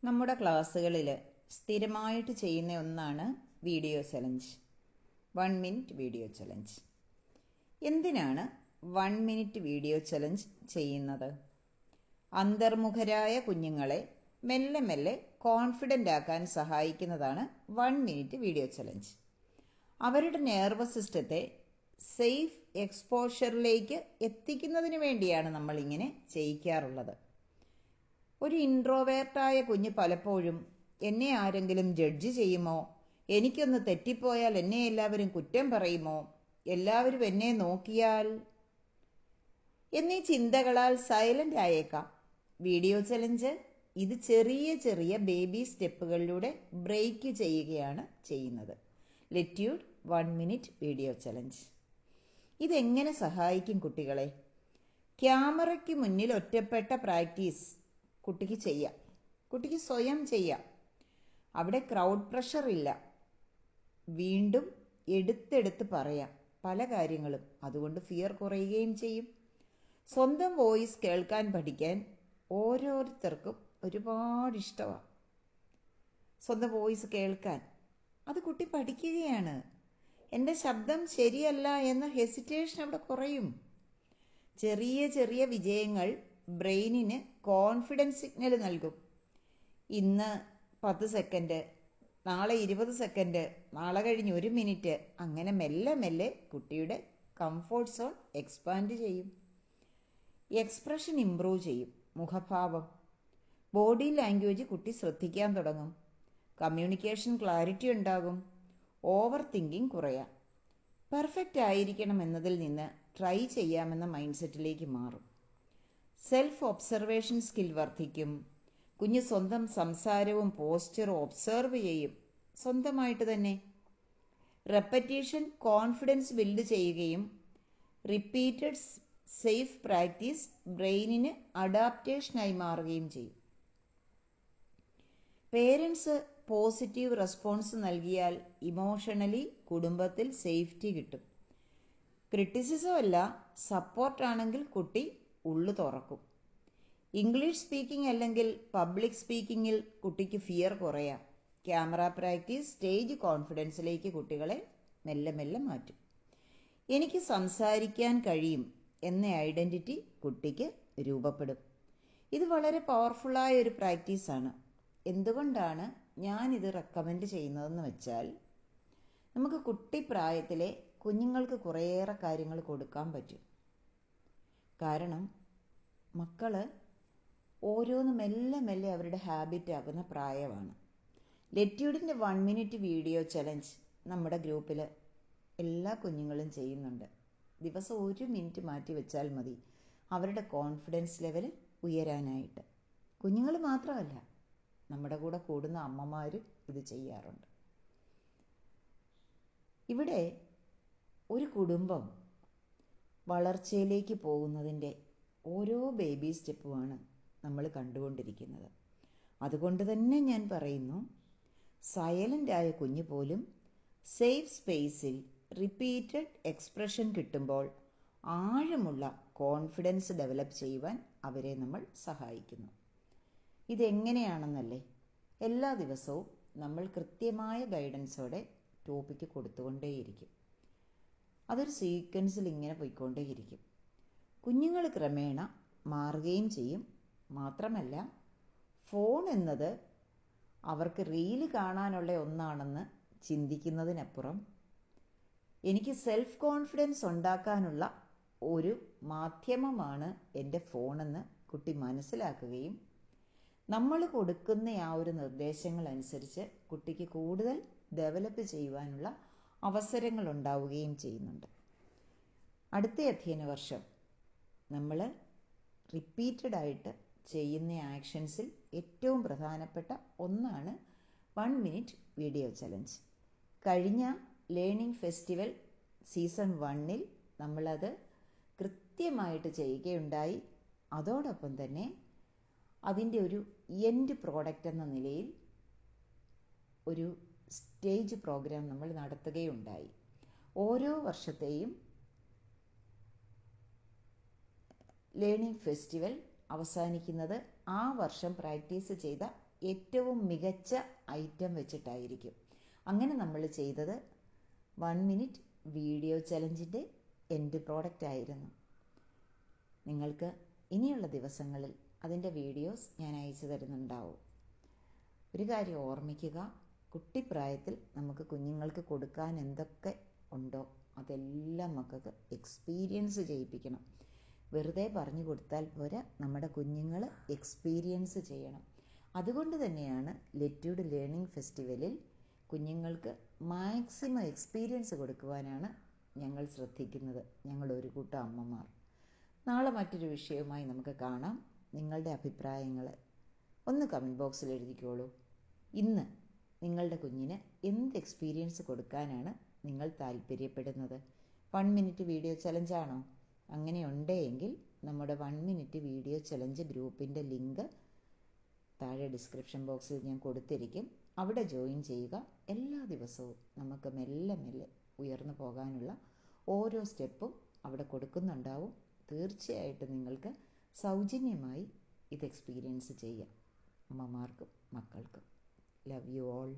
നമ്മുടെ ക്ലാസ്സുകളിൽ സ്ഥിരമായിട്ട് ചെയ്യുന്ന ഒന്നാണ് video challenge. 1 minute video challenge. എന്തിനാണ് 1 മിനിറ്റ് വീഡിയോ ചലഞ്ച് ചെയ്യുന്നത്? അന്തർമുഖരായ കുഞ്ഞുങ്ങളെ മെല്ലെ മെല്ലെ കോൺഫിഡൻ്റ് ആക്കാൻ സഹായിക്കുന്നതാണ് 1 മിനിറ്റ് വീഡിയോ ചലഞ്ച്. അവരുടെ നെർവസ് സിസ്റ്റത്തെ സേഫ് എക്സ്പോഷറിലേക്ക് എത്തിക്കുന്നതിന് വേണ്ടിയാണ് നമ്മളിങ്ങനെ ചെയ്യിക്കാറുള്ളത്. ഒരു ഇൻട്രോവേർട്ടായ കുഞ്ഞ് പലപ്പോഴും എന്നെ ആരെങ്കിലും ജഡ്ജ് ചെയ്യുമോ, എനിക്കൊന്ന് തെറ്റിപ്പോയാൽ എന്നെ എല്ലാവരും കുറ്റം പറയുമോ, എല്ലാവരും എന്നെ നോക്കിയാൽ എന്നീ ചിന്തകളാൽ സൈലൻ്റ് ആയേക്കാം. വീഡിയോ ചലഞ്ച് ഇത് ചെറിയ ചെറിയ ബേബി സ്റ്റെപ്പുകളിലൂടെ ബ്രേക്ക് ചെയ്യുകയാണ് ചെയ്യുന്നത്. ലെറ്റ്യൂഡ് 1 മിനിറ്റ് വീഡിയോ ചലഞ്ച്. ഇതെങ്ങനെ സഹായിക്കും കുട്ടികളെ? ക്യാമറയ്ക്ക് മുന്നിൽ ഒറ്റപ്പെട്ട പ്രാക്ടീസ് കുട്ടിക്ക് ചെയ്യാം, കുട്ടിക്ക് സ്വയം ചെയ്യാം. അവിടെ ക്രൗഡ് പ്രഷർ ഇല്ല. വീണ്ടും എടുത്തെടുത്ത് പറയാം പല കാര്യങ്ങളും. അതുകൊണ്ട് ഫിയർ കുറയുകയും ചെയ്യും. സ്വന്തം വോയിസ് കേൾക്കാൻ പഠിക്കാൻ ഓരോരുത്തർക്കും ഒരുപാട് ഇഷ്ടമാണ്. സ്വന്തം വോയിസ് കേൾക്കാൻ അത് കുട്ടി പഠിക്കുകയാണ്. എൻ്റെ ശബ്ദം ശരിയല്ല എന്ന ഹെസിറ്റേഷൻ അവിടെ കുറയും. ചെറിയ ചെറിയ വിജയങ്ങൾ ബ്രെയിനിന് കോൺഫിഡൻസ് സിഗ്നൽ നൽകും. ഇന്ന് 10 സെക്കൻഡ്, നാളെ 20 സെക്കൻഡ്, നാളെ കഴിഞ്ഞ് 1 മിനിറ്റ്, അങ്ങനെ മെല്ലെ മെല്ലെ കുട്ടിയുടെ കംഫോർട്ട് സോൺ എക്സ്പാൻഡ് ചെയ്യും. എക്സ്പ്രഷൻ ഇംപ്രൂവ് ചെയ്യും. മുഖഭാവം, ബോഡി ലാംഗ്വേജ് കുട്ടി ശ്രദ്ധിക്കാൻ തുടങ്ങും. കമ്മ്യൂണിക്കേഷൻ ക്ലാരിറ്റി ഉണ്ടാകും. ഓവർ തിങ്കിങ് കുറയാം. പെർഫെക്റ്റ് ആയിരിക്കണം എന്നതിൽ നിന്ന് ട്രൈ ചെയ്യാമെന്ന മൈൻഡ് സെറ്റിലേക്ക് മാറും. സെൽഫ് ഒബ്സർവേഷൻ സ്കിൽ വർദ്ധിക്കും. കുഞ്ഞ് സ്വന്തം സംസാരവും പോസ്ചറും ഒബ്സർവ് ചെയ്യും, സ്വന്തമായിട്ട് തന്നെ. റെപ്പറ്റീഷൻ കോൺഫിഡൻസ് ബിൽഡ് ചെയ്യുകയും റിപ്പീറ്റഡ് സേഫ് പ്രാക്ടീസ് ബ്രെയിനിന് അഡാപ്റ്റേഷനായി മാറുകയും ചെയ്യും. പേരൻസ് പോസിറ്റീവ് റെസ്പോൺസ് നൽകിയാൽ ഇമോഷണലി കുടുംബത്തിൽ സേഫ്റ്റി കിട്ടും. ക്രിറ്റിസിസം അല്ല, സപ്പോർട്ടാണെങ്കിൽ കുട്ടി ഉള്ളു തുറക്കും. ഇംഗ്ലീഷ് സ്പീക്കിംഗ് അല്ലെങ്കിൽ പബ്ലിക് സ്പീക്കിങ്ങിൽ കുട്ടിക്ക് ഫിയർ കുറയാം. ക്യാമറ പ്രാക്ടീസ് സ്റ്റേജ് കോൺഫിഡൻസിലേക്ക് കുട്ടികളെ മെല്ലെ മെല്ലെ മാറ്റും. എനിക്ക് സംസാരിക്കാൻ കഴിയും എന്ന ഐഡൻറ്റിറ്റി കുട്ടിക്ക് രൂപപ്പെടും. ഇത് വളരെ പവർഫുള്ളായ ഒരു പ്രാക്ടീസാണ്. എന്തുകൊണ്ടാണ് ഞാനിത് റെക്കമെൻഡ് ചെയ്യുന്നതെന്ന് വെച്ചാൽ, നമുക്ക് കുട്ടിപ്രായത്തിലെ കുഞ്ഞുങ്ങൾക്ക് കുറേയേറെ കാര്യങ്ങൾ കൊടുക്കാൻ പറ്റും. കാരണം മക്കൾ ഓരോന്ന് മെല്ലെ മെല്ലെ അവരുടെ ഹാബിറ്റ് ആകുന്ന പ്രായമാണ്. ലെറ്റ്യൂഡിൻ്റെ 1 മിനിറ്റ് വീഡിയോ ചലഞ്ച് നമ്മുടെ ഗ്രൂപ്പിൽ എല്ലാ കുഞ്ഞുങ്ങളും ചെയ്യുന്നുണ്ട്. ദിവസം 1 മിനിറ്റ് മാറ്റി വെച്ചാൽ മതി അവരുടെ കോൺഫിഡൻസ് ലെവൽ ഉയരാനായിട്ട്. കുഞ്ഞുങ്ങൾ മാത്രമല്ല, നമ്മുടെ കൂടെ കൂടുന്ന അമ്മമാരും ഇത് ചെയ്യാറുണ്ട്. ഇവിടെ ഒരു കുടുംബം വളർച്ചയിലേക്ക് പോകുന്നതിൻ്റെ ഓരോ ബേബി സ്റ്റെപ്പുമാണ് നമ്മൾ കണ്ടുകൊണ്ടിരിക്കുന്നത്. അതുകൊണ്ട് തന്നെ ഞാൻ പറയുന്നു, സൈലൻ്റായ കുഞ്ഞ് പോലും സേഫ് സ്പേസിൽ റിപ്പീറ്റഡ് എക്സ്പ്രഷൻ കിട്ടുമ്പോൾ ആഴമുള്ള കോൺഫിഡൻസ് ഡെവലപ്പ് ചെയ്യുവാൻ അവരെ നമ്മൾ സഹായിക്കുന്നു. ഇതെങ്ങനെയാണെന്നല്ലേ? എല്ലാ ദിവസവും നമ്മൾ കൃത്യമായ ഗൈഡൻസോടെ ടോപ്പിക്ക് കൊടുത്തുകൊണ്ടേയിരിക്കും. അതൊരു സീക്വൻസിൽ ഇങ്ങനെ പോയിക്കൊണ്ടേയിരിക്കും. കുഞ്ഞുങ്ങൾ ക്രമേണ മാറുകയും ചെയ്യും. മാത്രമല്ല, ഫോൺ എന്നത് അവർക്ക് റീല് കാണാനുള്ള ഒന്നാണെന്ന് ചിന്തിക്കുന്നതിനപ്പുറം എനിക്ക് സെൽഫ് കോൺഫിഡൻസ് ഉണ്ടാക്കാനുള്ള ഒരു മാധ്യമമാണ് എൻ്റെ ഫോണെന്ന് കുട്ടി മനസ്സിലാക്കുകയും നമ്മൾ കൊടുക്കുന്ന ആ ഒരു നിർദ്ദേശങ്ങൾ അനുസരിച്ച് കുട്ടിക്ക് കൂടുതൽ ഡെവലപ്പ് ചെയ്യുവാനുള്ള അവസരങ്ങൾ ഉണ്ടാവുകയും ചെയ്യുന്നുണ്ട്. അടുത്ത അധ്യയന വർഷം നമ്മൾ റിപ്പീറ്റഡായിട്ട് ചെയ്യുന്ന ആക്ഷൻസിൽ ഏറ്റവും പ്രധാനപ്പെട്ട ഒന്നാണ് 1 മിനിറ്റ് വീഡിയോ ചലഞ്ച്. കഴിഞ്ഞ ലേണിംഗ് ഫെസ്റ്റിവൽ സീസൺ 1 നമ്മളത് കൃത്യമായിട്ട് ചെയ്യുകയുണ്ടായി. അതോടൊപ്പം തന്നെ അതിൻ്റെ ഒരു എൻഡ് പ്രോഡക്റ്റ് എന്ന നിലയിൽ ഒരു സ്റ്റേജ് പ്രോഗ്രാം നമ്മൾ നടത്തുകയുണ്ടായി. ഓരോ വർഷത്തെയും ലേണിംഗ് ഫെസ്റ്റിവൽ അവസാനിക്കുന്നത് ആ വർഷം പ്രാക്ടീസ് ചെയ്ത ഏറ്റവും മികച്ച ഐറ്റം വെച്ചിട്ടായിരിക്കും. അങ്ങനെ നമ്മൾ ചെയ്തത് 1 മിനിറ്റ് വീഡിയോ ചലഞ്ചിൻ്റെ എൻഡ് പ്രോഡക്റ്റ് ആയിരുന്നു. നിങ്ങൾക്ക് ഇനിയുള്ള ദിവസങ്ങളിൽ അതിൻ്റെ വീഡിയോസ് ഞാൻ അയച്ചു തരുന്നുണ്ടാവും. ഒരു കാര്യം ഓർമ്മിക്കുക, കുട്ടിപ്രായത്തിൽ നമുക്ക് കുഞ്ഞുങ്ങൾക്ക് കൊടുക്കാൻ എന്തൊക്കെ ഉണ്ടോ അതെല്ലാം മക്കൾക്ക് എക്സ്പീരിയൻസ് ചെയ്യിപ്പിക്കണം. വെറുതെ പറഞ്ഞു കൊടുത്താൽ പോരാ, നമ്മുടെ കുഞ്ഞുങ്ങൾ എക്സ്പീരിയൻസ് ചെയ്യണം. അതുകൊണ്ട് തന്നെയാണ് ലെറ്റ്യൂഡ് ലേണിംഗ് ഫെസ്റ്റിവലിൽ കുഞ്ഞുങ്ങൾക്ക് മാക്സിമം എക്സ്പീരിയൻസ് കൊടുക്കുവാനാണ് ഞങ്ങൾ ശ്രദ്ധിക്കുന്നത്, ഞങ്ങളൊരു കൂട്ടം അമ്മമാർ. നാളെ മറ്റൊരു വിഷയവുമായി നമുക്ക് കാണാം. നിങ്ങളുടെ അഭിപ്രായങ്ങൾ ഒന്ന് കമൻറ്റ് ബോക്സിൽ എഴുതിക്കോളൂ. ഇന്ന് നിങ്ങളുടെ കുഞ്ഞിന് എന്ത് എക്സ്പീരിയൻസ് കൊടുക്കാനാണ് നിങ്ങൾ താല്പര്യപ്പെടുന്നത്? 1 മിനിറ്റ് വീഡിയോ ചലഞ്ചാണോ? അങ്ങനെ ഉണ്ടെങ്കിൽ നമ്മുടെ 1 മിനിറ്റ് വീഡിയോ ചലഞ്ച് ഗ്രൂപ്പിൻ്റെ ലിങ്ക് താഴെ ഡിസ്ക്രിപ്ഷൻ ബോക്സിൽ ഞാൻ കൊടുത്തിരിക്കും. അവിടെ ജോയിൻ ചെയ്യുക. എല്ലാ ദിവസവും നമുക്ക് മെല്ലെ മെല്ലെ ഉയർന്നു പോകാനുള്ള ഓരോ സ്റ്റെപ്പും അവിടെ കൊടുക്കുന്നുണ്ടാവും. തീർച്ചയായിട്ടും നിങ്ങൾക്ക് സൗജന്യമായി ഇത് എക്സ്പീരിയൻസ് ചെയ്യാം, അമ്മമാർക്കും മക്കൾക്കും. Love you all.